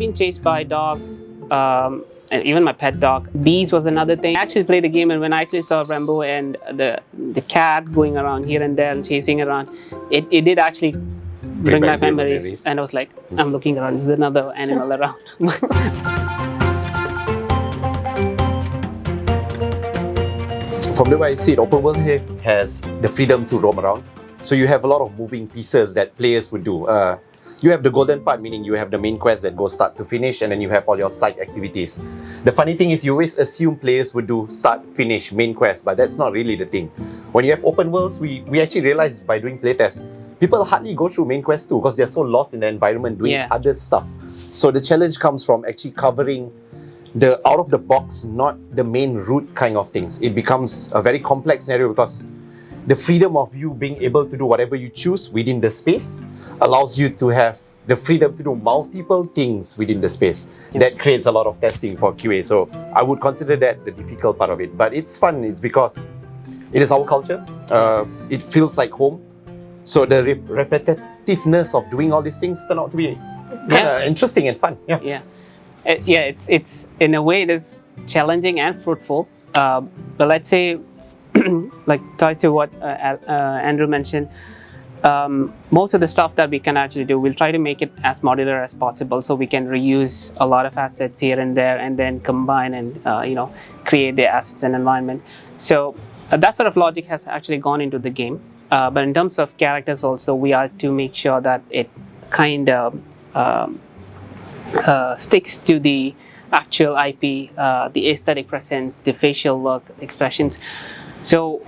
been chased by dogs, and even my pet dog. Bees was another thing. I actually played the game, and when I actually saw Rambo and the cat going around here and there and chasing around, it did actually bring back memories. And I was like, I'm looking around, there's another animal around. From the way I see it, open world here has the freedom to roam around. So you have a lot of moving pieces that players would do. You have the golden part, meaning you have the main quest that goes start to finish, and then you have all your side activities. The funny thing is you always assume players would do start, finish, main quest, but that's not really the thing. When you have open worlds, we actually realized by doing playtests, people hardly go through main quest too because they're so lost in the environment doing other stuff. So the challenge comes from actually covering the out of the box, not the main route kind of things. It becomes a very complex scenario because the freedom of you being able to do whatever you choose within the space allows you to have the freedom to do multiple things within the space. That creates a lot of testing for QA. So I would consider that the difficult part of it. But it's fun. It's because it is our culture. It feels like home. So the repetitiveness of doing all these things turn out to be kind of interesting and fun. It's in a way it is challenging and fruitful. But let's say, like tied to what Andrew mentioned, most of the stuff that we can actually do, we'll try to make it as modular as possible, so we can reuse a lot of assets here and there, and then combine and create the assets and environment. So that sort of logic has actually gone into the game. But in terms of characters, also we are to make sure that it kind of sticks to the actual IP, the aesthetic presence, the facial look, expressions. So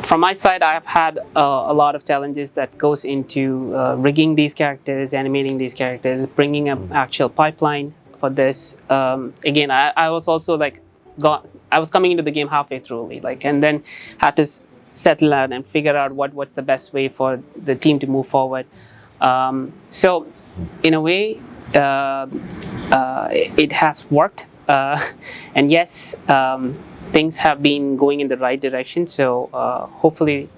from my side, I've had a lot of challenges that goes into rigging these characters, animating these characters, bringing up actual pipeline for this. Again, I was also like, I was coming into the game halfway through, and then had to settle out and figure out what's the best way for the team to move forward. So in a way, it has worked, and yes, things have been going in the right direction. So hopefully,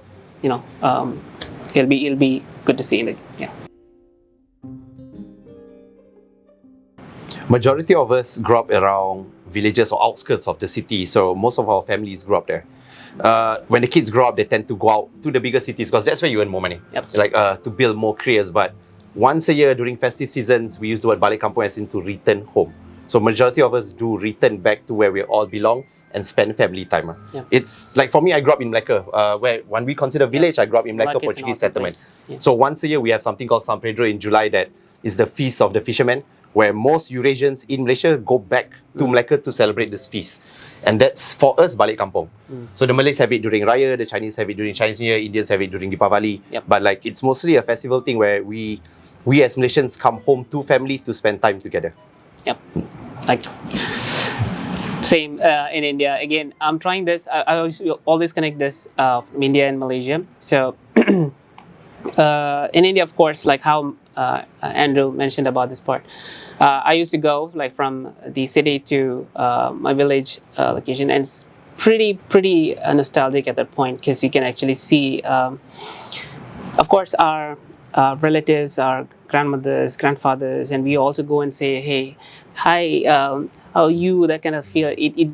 it'll be good to see in the game. Majority of us grew up around villages or outskirts of the city, so most of our families grew up there. When the kids grow up, they tend to go out to the bigger cities because that's where you earn more money, to build more careers. But once a year during festive seasons, we use the word balik kampung as in to return home. So majority of us do return back to where we all belong and spend family time. It's like, for me, I grew up in Malacca, where when we consider village, I grew up in Malacca Portuguese settlement. So once a year, we have something called San Pedro in July, that is the feast of the fishermen, where most Eurasians in Malaysia go back to Malacca to celebrate this feast. And that's, for us, balik kampung. So the Malays have it during Raya, the Chinese have it during Chinese New Year, Indians have it during Deepavali. But it's mostly a festival thing where we as Malaysians come home to family to spend time together. Same in India. Again, I'm trying this. I always connect this from India and Malaysia. So in India, of course, like how Andrew mentioned about this part, I used to go from the city to my village location, and it's pretty nostalgic at that point, because you can actually see, of course, our relatives, our grandmothers, grandfathers, and we also go and say, hey, hi, how are you? That kind of feel. It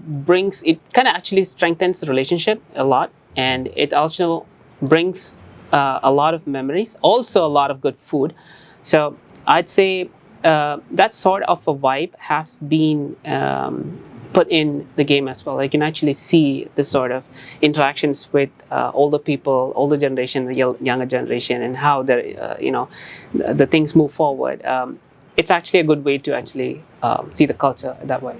kind of actually strengthens the relationship a lot, and it also brings a lot of memories, also a lot of good food. So I'd say that sort of a vibe has been put in the game as well. You can actually see the sort of interactions with older people, older generation, the younger generation, and how the things move forward. It's actually a good way to actually see the culture that way.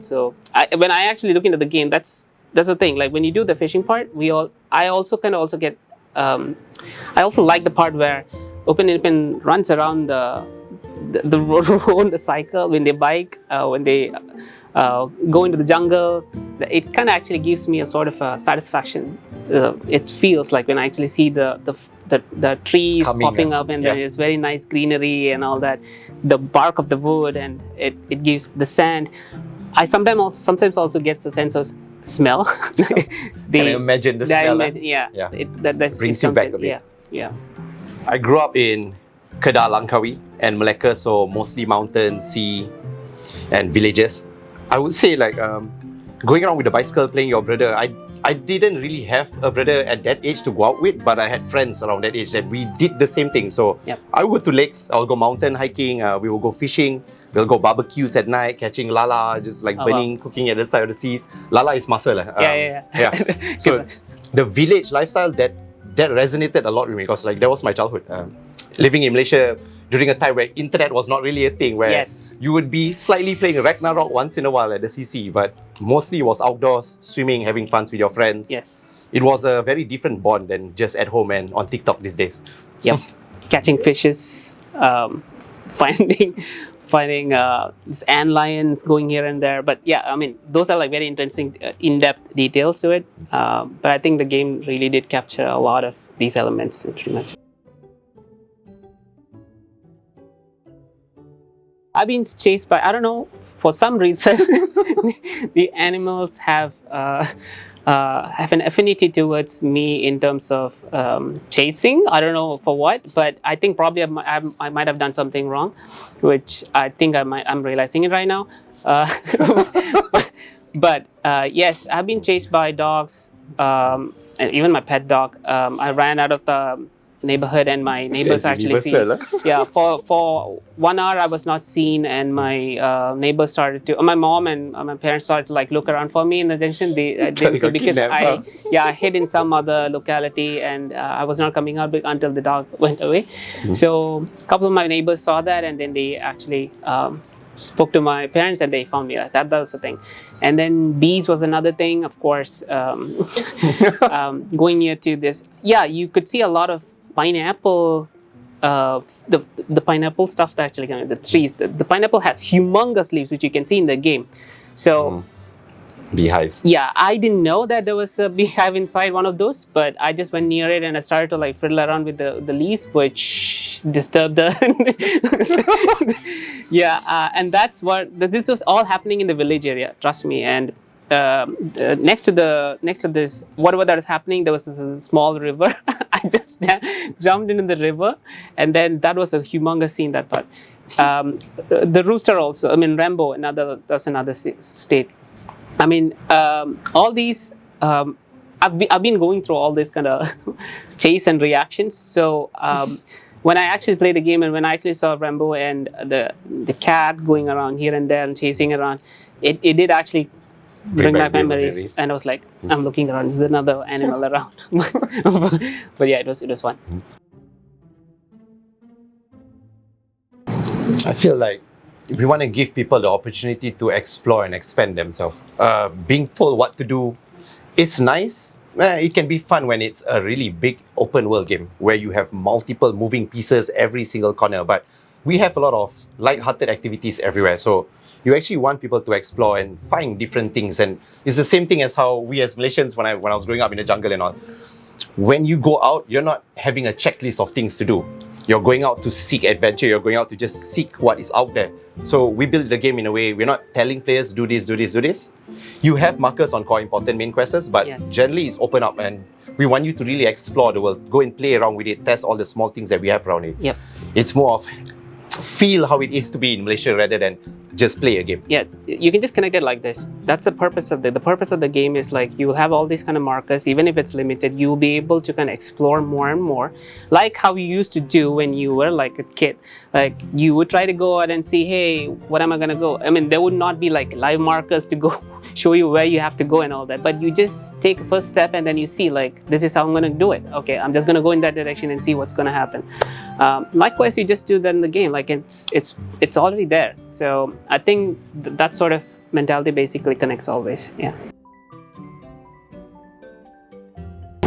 So when I actually look into the game, that's the thing. Like when you do the fishing part, I also get. I also like the part where Upin Ipin runs around the road, the cycle, when they bike, when they go into the jungle. It kind of actually gives me a sort of a satisfaction. It feels like when I actually see the trees popping up, and there is very nice greenery and all that, the bark of the wood, and it gives the sand. I sometimes also gets a sense of smell. Can I imagine the smell? That brings you back a bit. I grew up in Kedah, Langkawi, and Malacca, so mostly mountains, sea, and villages. I would say like going around with a bicycle, playing your brother. I didn't really have a brother at that age to go out with, but I had friends around that age that we did the same thing. So Yep. I would go to lakes, I'll go mountain hiking, we will go fishing, we'll go barbecues at night, catching lala, just like Oh, burning, cooking at the side of the seas. Lala is muscle. Yeah. So the village lifestyle that resonated a lot with me because like that was my childhood. Living in Malaysia during a time where internet was not really a thing, where Yes. you would be slightly playing Ragnarok once in a while at the CC, but mostly it was outdoors, swimming, having fun with your friends. Yes. It was a very different bond than just at home and on TikTok these days. Yep. Catching fishes, finding these ant lions going here and there. But yeah, I mean, those are like very interesting, in-depth details to it. But I think the game really did capture a lot of these elements pretty much. I've been chased by, I don't know, for some reason, the animals have an affinity towards me in terms of chasing. I don't know for what, but I think probably I might have done something wrong, which I think I'm realizing it right now. But yes, I've been chased by dogs, and even my pet dog. I ran out of the neighborhood and my neighbors actually see. Yeah, for 1 hour I was not seen, and my neighbors started to, my mom and my parents started to like look around for me in the junction. They so because I hid in some other locality, and I was not coming out until the dog went away. Mm-hmm. So a couple of my neighbors saw that, and then they actually spoke to my parents, and they found me. That was the thing. And then bees was another thing, of course. Going near to this, yeah, you could see a lot of pineapple, the pineapple stuff that actually, the trees. The pineapple has humongous leaves, which you can see in the game. So beehives. Yeah, I didn't know that there was a beehive inside one of those, but I just went near it and I started to like fiddle around with the leaves, which disturbed the. Yeah, and that's what this was all happening in the village area. Trust me, and. Next to this, whatever that is happening, there was this small river. I just jumped into the river, and then that was a humongous scene. That part. The rooster also. I mean, Rambo. That's another state. I mean, all these. I've been going through all this kind of chase and reactions. So when I actually played the game, and when I actually saw Rambo and the cat going around here and there and chasing around, it did actually bring back memories. And I was like, I'm looking around, there's another animal around. But yeah, it was fun. I feel like we want to give people the opportunity to explore and expand themselves. Being told what to do is nice. It can be fun when it's a really big open world game where you have multiple moving pieces every single corner, but we have a lot of light-hearted activities everywhere. So you actually want people to explore and find different things. And it's the same thing as how we as Malaysians, when I was growing up in the jungle and all, when you go out, you're not having a checklist of things to do. You're going out to seek adventure. You're going out to just seek what is out there. So we build the game in a way, we're not telling players, do this, do this, do this. You have markers on core important main quests, but generally it's open up, and we want you to really explore the world, go and play around with it, test all the small things that we have around it. Yep. It's more of feel how it is to be in Malaysia rather than just play a game. Yeah, you can just connect it like this. That's the purpose of the purpose of the game is like you will have all these kind of markers, even if it's limited, you'll be able to kind of explore more and more, like how you used to do when you were like a kid. Like you would try to go out and see, hey, what am I gonna go? I mean, there would not be like live markers to go show you where you have to go and all that, but you just take a first step and then you see like, this is how I'm gonna do it. Okay, I'm just gonna go in that direction and see what's gonna happen. Likewise, you just do that in the game. Like it's already there. So I think that sort of mentality basically connects always. Yeah.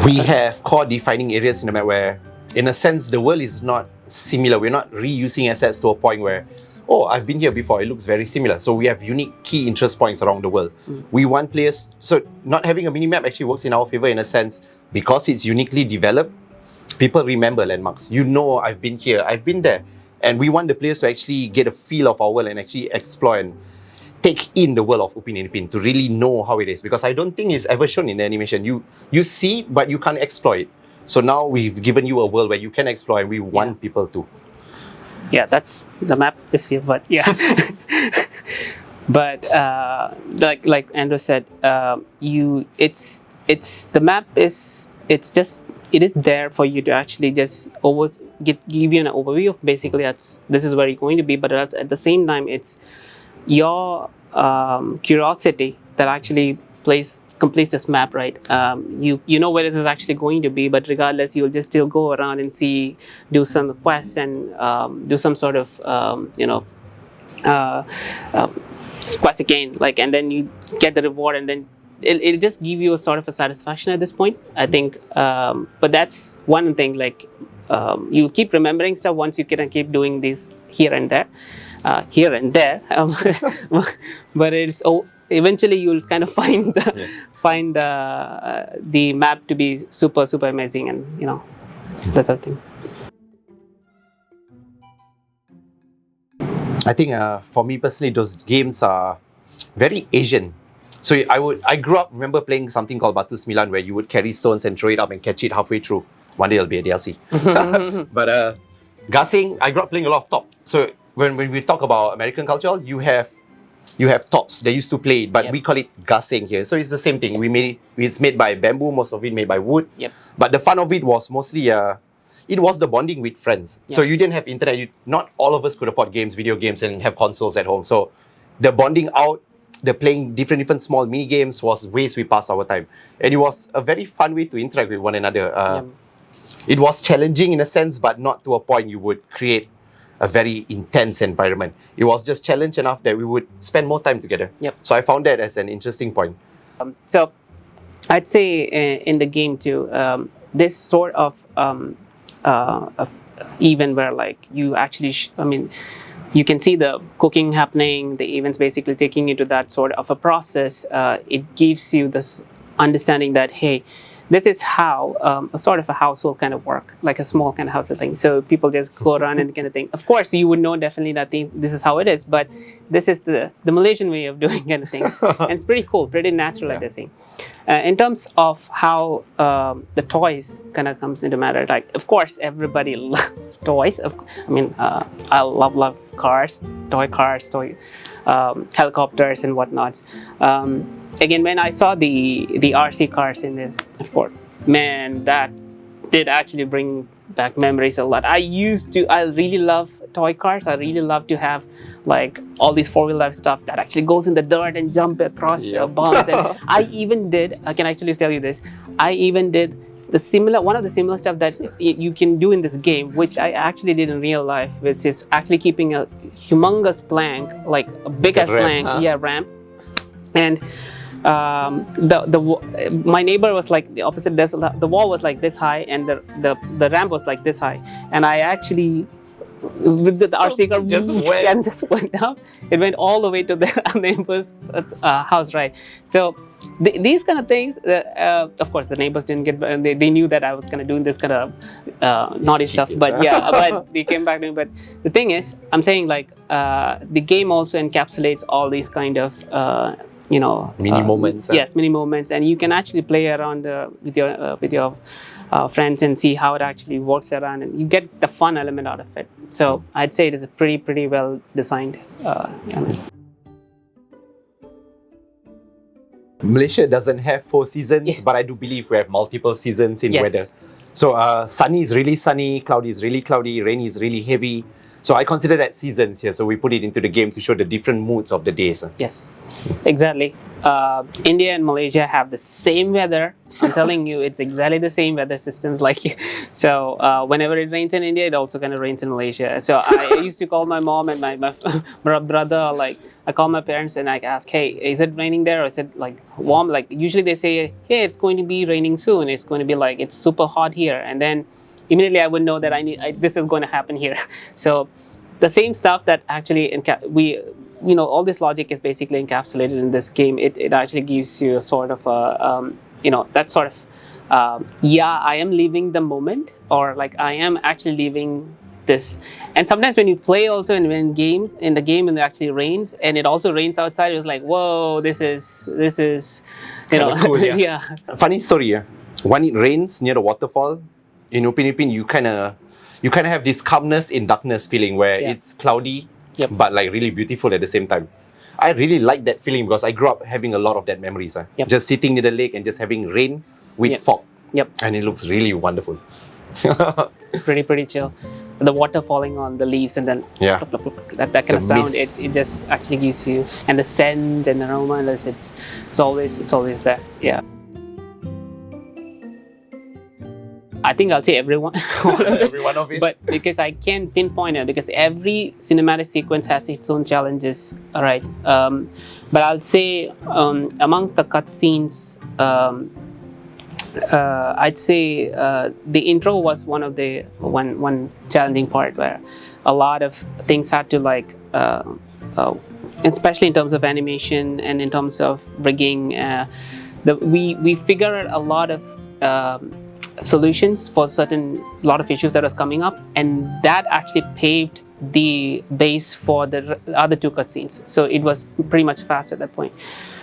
We have core defining areas in the map where, in a sense, the world is not similar. We're not reusing assets to a point where, oh, I've been here before, it looks very similar. So we have unique key interest points around the world. We want players, so not having a mini-map actually works in our favor in a sense, because it's uniquely developed, people remember landmarks. You know, I've been here, I've been there. And we want the players to actually get a feel of our world and actually explore and take in the world of Upin Ipin to really know how it is. Because I don't think it's ever shown in the animation. You see it, but you can't explore it. So now we've given you a world where you can explore, and we want people to. Yeah, that's the map is here, but yeah. But like Andrew said, it's the map is it is there for you to actually just give you an overview of basically this is where you're going to be, but that's at the same time it's your curiosity that actually completes this map, right? You know where it is actually going to be, but regardless, you'll just still go around and do some quests and do some sort of uh, uh, quest again, like, and then you get the reward, and then it'll just give you a sort of a satisfaction at this point, I think. But that's one thing, like you keep remembering stuff once you can keep doing these here and there. But eventually you'll kind of find the map to be super amazing, and that's the thing. I think for me personally, those games are very Asian. So I grew up remember playing something called Batu Sembilan, where you would carry stones and throw it up and catch it halfway through. One day it'll be a DLC. But gasing, I grew up playing a lot of top. So when we talk about American culture, you have tops. They used to play it, but Yep. we call it gasing here. So it's the same thing. It's made by bamboo, most of it made by wood. Yep. But the fun of it was mostly it was the bonding with friends. Yep. So you didn't have internet. Not all of us could afford video games, and have consoles at home. So the bonding out, the playing different small mini games was ways we passed our time, and it was a very fun way to interact with one another. It was challenging in a sense, but not to a point you would create a very intense environment. It was just challenge enough that we would spend more time together. Yep. So I found that as an interesting point. So I'd say in the game too, this sort of event where like you actually, you can see the cooking happening, the events basically taking you to that sort of a process. It gives you this understanding that, hey, this is how a sort of a household kind of work, like a small kind of household thing. So people just go around and kind of thing. Of course, you would know definitely that this is how it is, but this is the Malaysian way of doing kind of things. And it's pretty cool, pretty natural at this thing. In terms of how the toys kind of comes into matter, like, of course, everybody loves toys. I love cars, toy helicopters and whatnot. Again, when I saw the RC cars in this, of course, man, that did actually bring back memories a lot. I really love toy cars. I really love to have like all these four-wheel drive stuff that actually goes in the dirt and jump across bumps. And I can actually tell you this, I even did one of the similar stuff that you can do in this game, which I actually did in real life, which is actually keeping a humongous plank, like a big ass plank, ramp. And my neighbor was like the opposite. The wall was like this high, and the ramp was like this high. And I actually, with the RC car, just went down. It went all the way to the neighbor's house, right? So these kind of things, of course, the neighbors didn't get. They knew that I was kind of doing this kind of naughty stuff, but but they came back to me. But the thing is, I'm saying like the game also encapsulates all these kind of mini moments. Yes, mini moments, and you can actually play around with your friends and see how it actually works around, and you get the fun element out of it. So I'd say it is a pretty well designed. Malaysia doesn't have 4 seasons, but I do believe we have multiple seasons in weather. So sunny is really sunny, cloudy is really cloudy, rainy is really heavy. So I consider that seasons here. So we put it into the game to show the different moods of the days. Yes, exactly. India and Malaysia have the same weather. I'm telling you, it's exactly the same weather systems. So whenever it rains in India, it also kind of rains in Malaysia. So I used to call my mom and my brother. Like I call my parents and I ask, hey, is it raining there, or is it like warm? Like usually they say, hey, it's going to be raining soon. It's going to be like it's super hot here, and then immediately I would know that this is going to happen here. So the same stuff that actually all this logic is basically encapsulated in this game. It actually gives you a sort of that sort of I am living the moment, or like I am actually living this. And sometimes when you play also, and when in the game and it actually rains, and it also rains outside, it was like, whoa, this is cool, yeah. Funny story, when it rains near the waterfall, in Upin Ipin, you kind of have this calmness in darkness feeling where it's cloudy, but like really beautiful at the same time. I really like that feeling because I grew up having a lot of that memories. Just sitting near the lake and just having rain with fog. And it looks really wonderful. It's pretty chill. The water falling on the leaves and then that kind of sound, it just actually gives you, and the scent and aroma, it's always there. Yeah. I think I'll say everyone. Every one of it. But because I can't pinpoint it, because every cinematic sequence has its own challenges. All right. But I'll say amongst the cutscenes, I'd say the intro was one of the one challenging part where a lot of things had to like, especially in terms of animation and in terms of rigging. We figured out a lot of solutions for a lot of issues that was coming up, and that actually paved the base for the other two cutscenes. So it was pretty much fast at that point.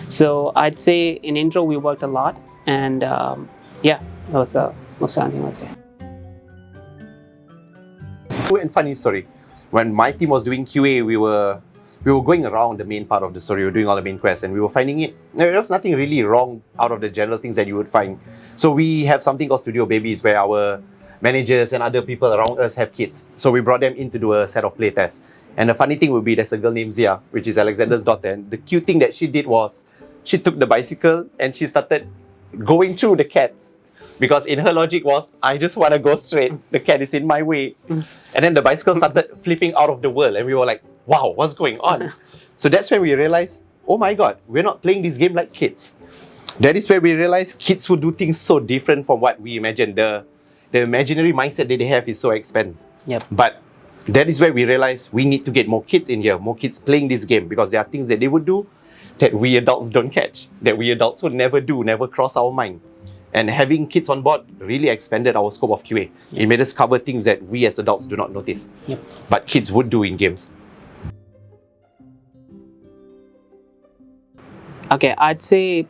So I'd say in intro we worked a lot, and that was the most challenging, I'd say. Cool and funny story. When my team was doing QA, we were going around the main part of the story. We were doing all the main quests, and we were finding there was nothing really wrong out of the general things that you would find. So we have something called Studio Babies, where our managers and other people around us have kids. So we brought them in to do a set of playtests. And the funny thing would be, there's a girl named Zia, which is Alexander's daughter. And the cute thing that she did was, she took the bicycle and she started going through the cats. Because in her logic was, I just want to go straight. The cat is in my way. And then the bicycle started flipping out of the world. And we were like, wow, what's going on? So that's when we realized, oh my God, we're not playing this game like kids. That is where we realized kids would do things so different from what we imagined. The imaginary mindset that they have is so expensive. But that is where we realized we need to get more kids in here, more kids playing this game, because there are things that they would do that we adults don't catch, that we adults would never do, never cross our mind. And having kids on board really expanded our scope of QA. It made us cover things that we as adults do not notice, but kids would do in games. Okay, I'd say,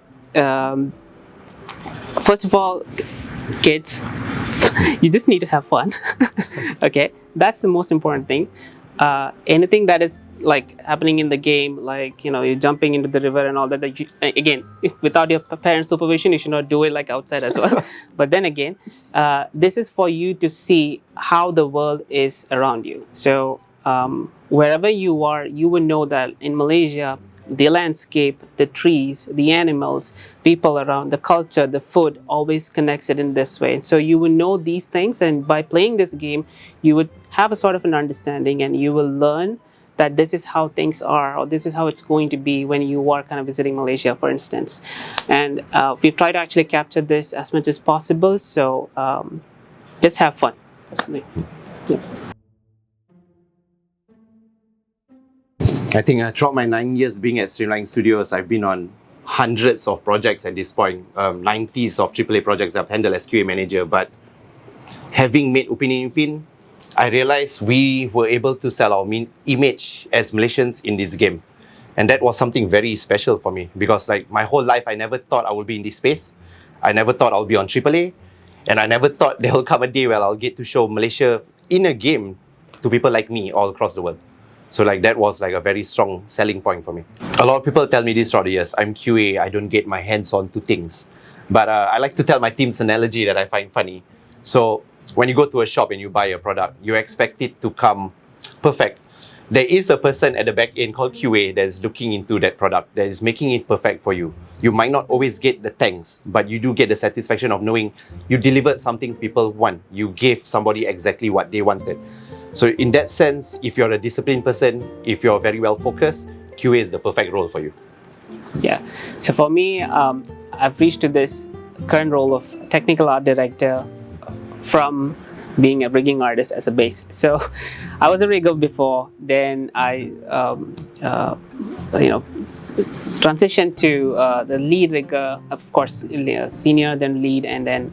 first of all, kids, you just need to have fun. Okay, that's the most important thing. Anything that is like happening in the game, like, you know, you're jumping into the river and all that, again, without your parents' supervision, you should not do it like outside as well. But then again, this is for you to see how the world is around you. So wherever you are, you will know that in Malaysia, the landscape, the trees, the animals, people around, the culture, the food, always connects it in this way. So you will know these things, and by playing this game, you would have a sort of an understanding, and you will learn that this is how things are, or this is how it's going to be when you are kind of visiting Malaysia, for instance. And we've tried to actually capture this as much as possible, so just have fun. I think throughout my 9 years being at Streamline Studios, I've been on hundreds of projects at this point, 90s of AAA projects I've handled as QA manager. But having made Upin Ipin, I realized we were able to sell our image as Malaysians in this game. And that was something very special for me, because like my whole life, I never thought I would be in this space. I never thought I'll be on AAA. And I never thought there will come a day where I'll get to show Malaysia in a game to people like me all across the world. So like that was like a very strong selling point for me. A lot of people tell me this throughout the years, I'm QA, I don't get my hands on to things. But I like to tell my team's analogy that I find funny. So when you go to a shop and you buy a product, you expect it to come perfect. There is a person at the back end called QA that is looking into that product, that is making it perfect for you. You might not always get the thanks, but you do get the satisfaction of knowing you delivered something people want. You gave somebody exactly what they wanted. So in that sense, if you're a disciplined person, if you're very well focused, QA is the perfect role for you. Yeah. So for me, I've reached to this current role of technical art director from being a rigging artist as a base. So I was a rigger before, then I transitioned to the lead rigger, of course, senior, then lead, and then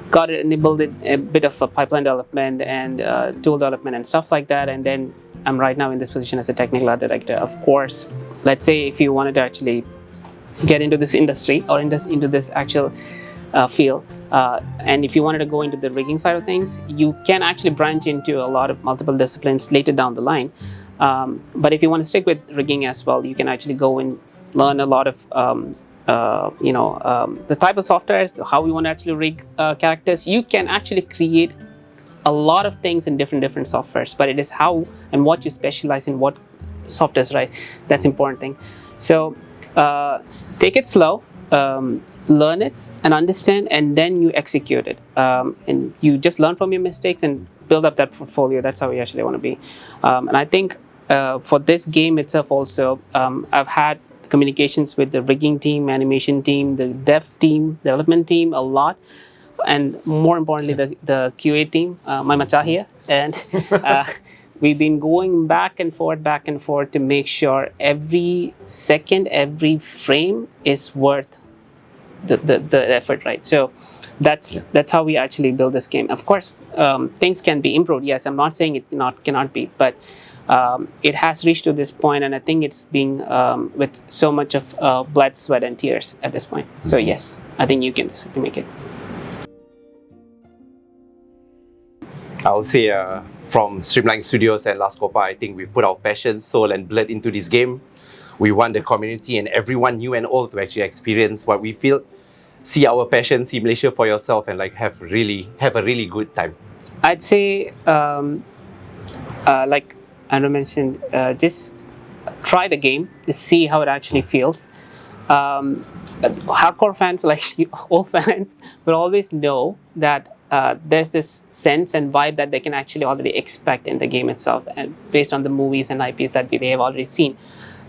got enabled a bit of a pipeline development and tool development and stuff like that. And then I'm right now in this position as a technical art director. Of course, let's say if you wanted to actually get into this industry or into this actual field, And if you wanted to go into the rigging side of things, you can actually branch into a lot of multiple disciplines later down the line. But if you want to stick with rigging as well, you can actually go and learn a lot of the type of softwares, how we want to actually rig characters. You can actually create a lot of things in different softwares, but it is how and what you specialize in, what softwares, right? That's important thing. So take it slow, learn it and understand, and then you execute it, and you just learn from your mistakes and build up that portfolio. That's how you actually want to be. And I think for this game itself also, I've had communications with the rigging team, animation team, the development team a lot, and more importantly the QA team, my Machahia, and we've been going back and forth to make sure every second, every frame is worth the effort, right? So that's how we actually build this game. Of course, things can be improved. Yes, I'm not saying it cannot be, but it has reached to this point, and I think it's being with so much of blood, sweat, and tears at this point. So yes, I think you can make it. I'll say from Streamline Studios and Last Copa, I think we put our passion, soul, and blood into this game. We want the community and everyone, new and old, to actually experience what we feel. See our passion, see Malaysia for yourself, and like have a really good time. I'd say, like Andrew mentioned, just try the game to see how it actually feels. Hardcore fans, like you, old fans, will always know that there's this sense and vibe that they can actually already expect in the game itself, and based on the movies and IPs that they have already seen.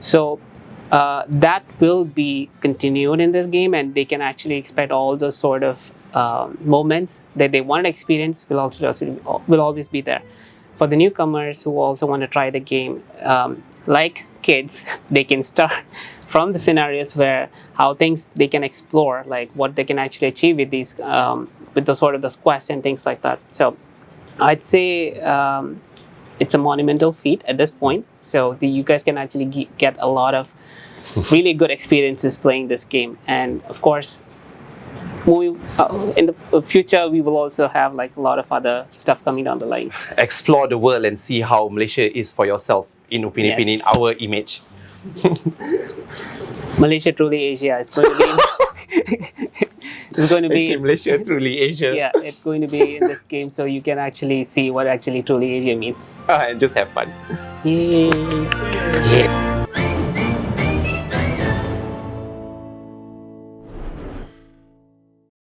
So that will be continued in this game, and they can actually expect all those sort of moments that they want to experience will always be there. For the newcomers who also want to try the game, like kids, they can start from the scenarios where how things they can explore, like what they can actually achieve with these, with the sort of the quests and things like that. So I'd say it's a monumental feat at this point. So you guys can actually get a lot of really good experiences playing this game, and of course, in the future we will also have like a lot of other stuff coming down the line. Explore the world and see how Malaysia is for yourself in Upin Ipin, in our image. Malaysia truly Asia. It's going to be. It's going to be Malaysia truly Asia. Yeah, it's going to be in this game, so you can actually see what actually truly Asia means. And just have fun. Yay! Yeah.